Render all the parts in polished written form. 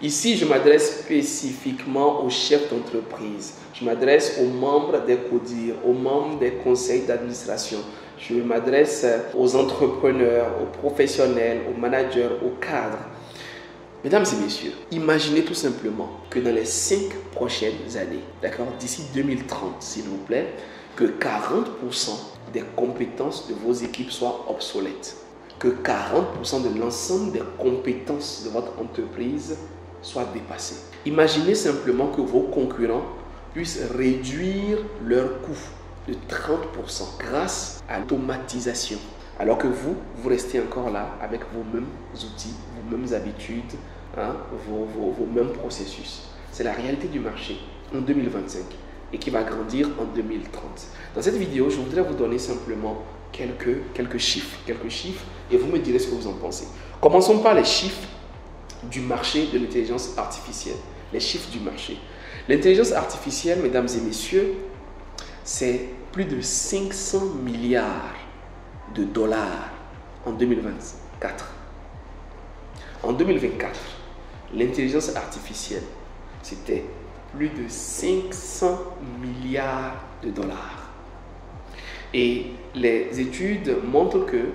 Ici, je m'adresse spécifiquement aux chefs d'entreprise. Je m'adresse aux membres des CODIR, aux membres des conseils d'administration. Je m'adresse aux entrepreneurs, aux professionnels, aux managers, aux cadres. Mesdames et messieurs, imaginez tout simplement que dans les 5 prochaines années, d'accord, d'ici 2030, s'il vous plaît, que 40% des compétences de vos équipes soient obsolètes. Que 40% de l'ensemble des compétences de votre entreprise soient dépassées. Imaginez simplement que vos concurrents puissent réduire leurs coûts de 30% grâce à l'automatisation. Alors que vous restez encore là avec vos mêmes outils, vos mêmes habitudes, vos mêmes processus. C'est la réalité du marché en 2025 et qui va grandir en 2030. Dans cette vidéo, je voudrais vous donner simplement quelques chiffres et vous me direz ce que vous en pensez. Commençons par les chiffres du marché de l'intelligence artificielle. Les chiffres du marché. L'intelligence artificielle, mesdames et messieurs, c'est plus de 500 milliards de dollars en 2024. En 2024, l'intelligence artificielle, c'était plus de 500 milliards de dollars. Et les études montrent que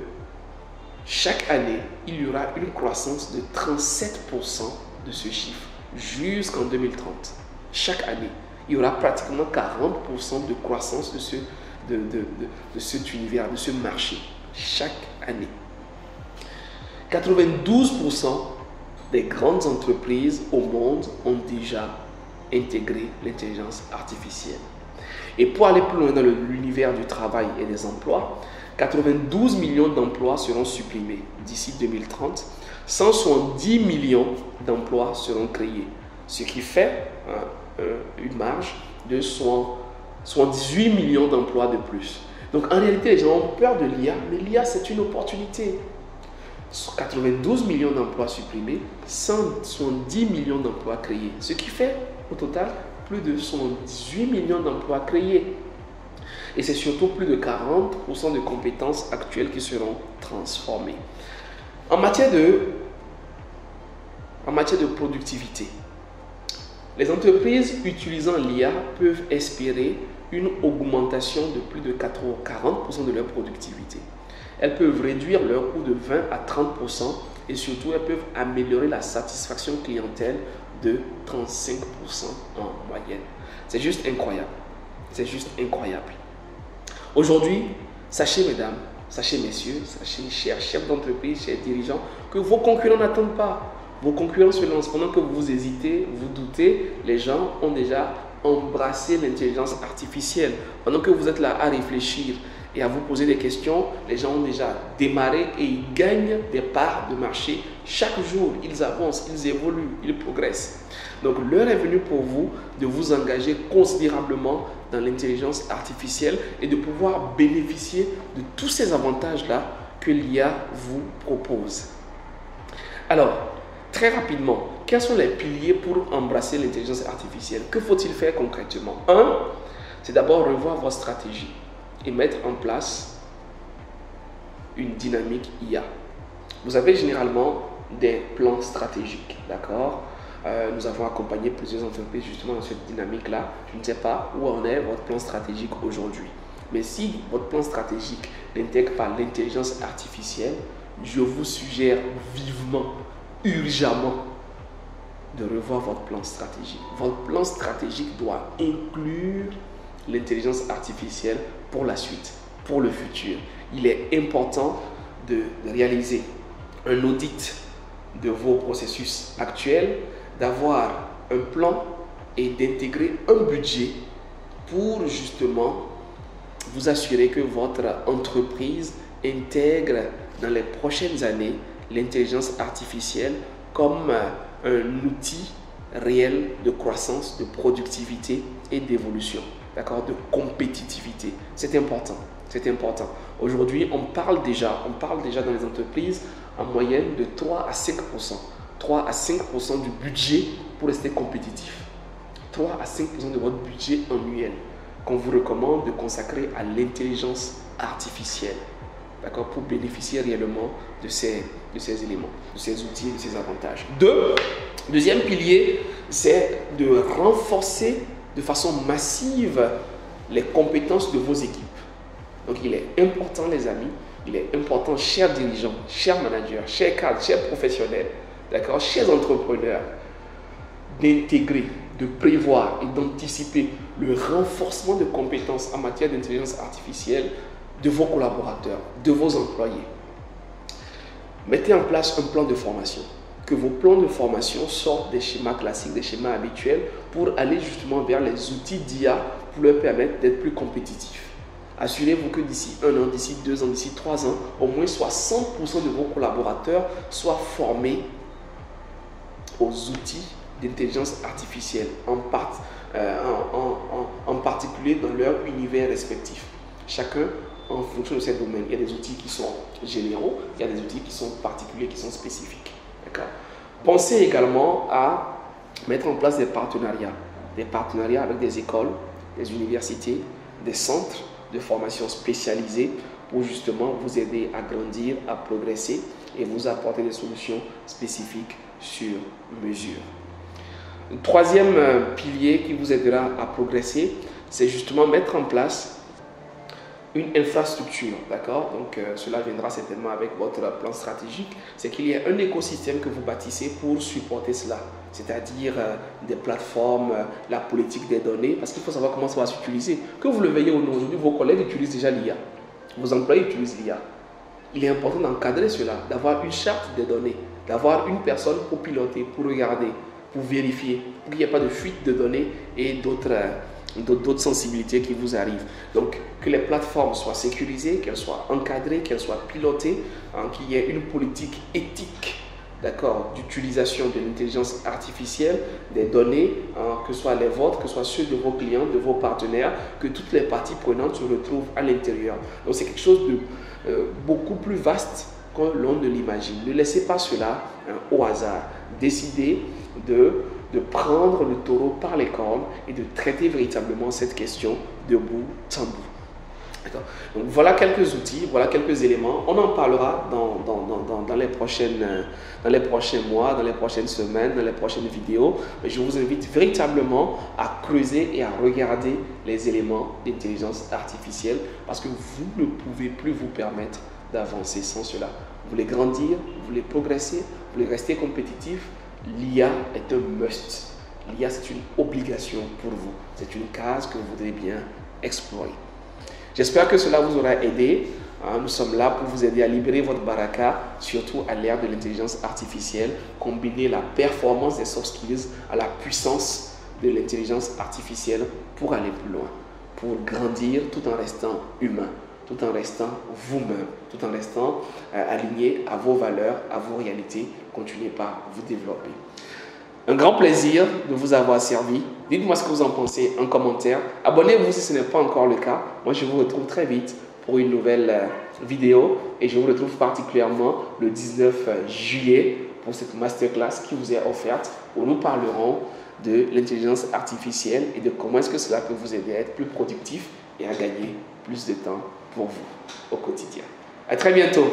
chaque année, il y aura une croissance de 37% de ce chiffre jusqu'en 2030. Chaque année, il y aura pratiquement 40% de croissance de cet univers, de ce marché, chaque année. 92% des grandes entreprises au monde ont déjà intégré l'intelligence artificielle. Et pour aller plus loin dans l'univers du travail et des emplois, 92 millions d'emplois seront supprimés d'ici 2030. 170 millions d'emplois seront créés, ce qui fait une marge de 78 millions d'emplois de plus. Donc en réalité, les gens ont peur de l'IA, mais l'IA c'est une opportunité. 92 millions d'emplois supprimés, 170 millions d'emplois créés, ce qui fait au total plus de 78 millions d'emplois créés. Et c'est surtout plus de 40% de compétences actuelles qui seront transformées. En matière de productivité, les entreprises utilisant l'IA peuvent espérer une augmentation de plus de 40% de leur productivité. Elles peuvent réduire leur coût de 20 à 30% et surtout elles peuvent améliorer la satisfaction clientèle de 35% en moyenne. C'est juste incroyable. C'est juste incroyable. Aujourd'hui, sachez mesdames, sachez messieurs, sachez chers chefs d'entreprise, chers dirigeants, que vos concurrents n'attendent pas. Vos concurrents se lancent. Pendant que vous hésitez, vous doutez, les gens ont déjà embrassé l'intelligence artificielle. Pendant que vous êtes là à réfléchir et à vous poser des questions, les gens ont déjà démarré et ils gagnent des parts de marché. Chaque jour, ils avancent, ils évoluent, ils progressent. Donc, l'heure est venue pour vous de vous engager considérablement dans l'intelligence artificielle et de pouvoir bénéficier de tous ces avantages-là que l'IA vous propose. Alors, très rapidement, quels sont les piliers pour embrasser l'intelligence artificielle? Que faut-il faire concrètement? Un, c'est d'abord revoir votre stratégie et mettre en place une dynamique IA. Vous avez généralement des plans stratégiques, d'accord? Nous avons accompagné plusieurs entreprises justement dans cette dynamique-là. Je ne sais pas où en est votre plan stratégique aujourd'hui. Mais si votre plan stratégique n'intègre pas l'intelligence artificielle, je vous suggère vivement, urgemment, de revoir votre plan stratégique. Votre plan stratégique doit inclure l'intelligence artificielle pour la suite, pour le futur. Il est important de réaliser un audit de vos processus actuels, d'avoir un plan et d'intégrer un budget pour justement vous assurer que votre entreprise intègre dans les prochaines années l'intelligence artificielle comme un outil réel de croissance, de productivité et d'évolution, d'accord, de compétitivité. C'est important, c'est important. Aujourd'hui, on parle déjà dans les entreprises en moyenne de 3 à 5%. 3 à 5% du budget pour rester compétitif. 3 à 5% de votre budget annuel qu'on vous recommande de consacrer à l'intelligence artificielle. d'accord, pour bénéficier réellement de ces éléments, de ces outils, de ces avantages. Deuxième pilier, c'est de renforcer de façon massive les compétences de vos équipes. Donc, il est important, les amis, il est important, chers dirigeants, chers managers, chers cadres, chers professionnels, d'accord, chers entrepreneurs, d'intégrer, de prévoir et d'anticiper le renforcement de compétences en matière d'intelligence artificielle de vos collaborateurs, de vos employés. Mettez en place un plan de formation. Que vos plans de formation sortent des schémas classiques, des schémas habituels pour aller justement vers les outils d'IA pour leur permettre d'être plus compétitifs. Assurez-vous que d'ici 1 an, d'ici 2 ans, d'ici 3 ans, au moins 60% de vos collaborateurs soient formés aux outils d'intelligence artificielle, en particulier dans leur univers respectif. Chacun en fonction de ces domaines. Il y a des outils qui sont généraux, il y a des outils qui sont particuliers, qui sont spécifiques. Pensez également à mettre en place des partenariats avec des écoles, des universités, des centres de formation spécialisés pour justement vous aider à grandir, à progresser et vous apporter des solutions spécifiques sur mesure. Le troisième pilier qui vous aidera à progresser, c'est justement mettre en place une infrastructure, d'accord? Donc, cela viendra certainement avec votre plan stratégique. C'est qu'il y a un écosystème que vous bâtissez pour supporter cela, c'est-à-dire des plateformes, la politique des données, parce qu'il faut savoir comment ça va s'utiliser. Que vous le veillez ou non, aujourd'hui, vos collègues utilisent déjà l'IA, vos employés utilisent l'IA. Il est important d'encadrer cela, d'avoir une charte des données, d'avoir une personne pour piloter, pour regarder, pour vérifier, pour qu'il n'y ait pas de fuite de données et d'autres sensibilités qui vous arrivent. Donc, que les plateformes soient sécurisées, qu'elles soient encadrées, qu'elles soient pilotées, qu'il y ait une politique éthique, d'accord, d'utilisation de l'intelligence artificielle, des données, que ce soit les vôtres, que ce soit ceux de vos clients, de vos partenaires, que toutes les parties prenantes se retrouvent à l'intérieur. Donc, c'est quelque chose de beaucoup plus vaste que l'on ne l'imagine. Ne laissez pas cela au hasard. Décidez de prendre le taureau par les cornes et de traiter véritablement cette question de bout en bout. Donc voilà quelques outils, voilà quelques éléments. On en parlera dans les prochains mois, dans les prochaines semaines, dans les prochaines vidéos. Mais je vous invite véritablement à creuser et à regarder les éléments d'intelligence artificielle parce que vous ne pouvez plus vous permettre d'avancer sans cela. Vous voulez grandir, vous voulez progresser, vous voulez rester compétitif. L'IA est un must. L'IA, c'est une obligation pour vous. C'est une case que vous devez bien explorer. J'espère que cela vous aura aidé. Nous sommes là pour vous aider à libérer votre baraka, surtout à l'ère de l'intelligence artificielle. Combiner la performance des soft skills à la puissance de l'intelligence artificielle pour aller plus loin, pour grandir tout en restant humain, tout en restant vous-même, tout en restant aligné à vos valeurs, à vos réalités. Continuez par vous développer. Un grand plaisir de vous avoir servi. Dites-moi ce que vous en pensez en commentaire. Abonnez-vous si ce n'est pas encore le cas. Moi, je vous retrouve très vite pour une nouvelle vidéo et je vous retrouve particulièrement le 19 juillet pour cette masterclass qui vous est offerte où nous parlerons de l'intelligence artificielle et de comment est-ce que cela peut vous aider à être plus productif et à gagner plus de temps pour vous au quotidien. À très bientôt.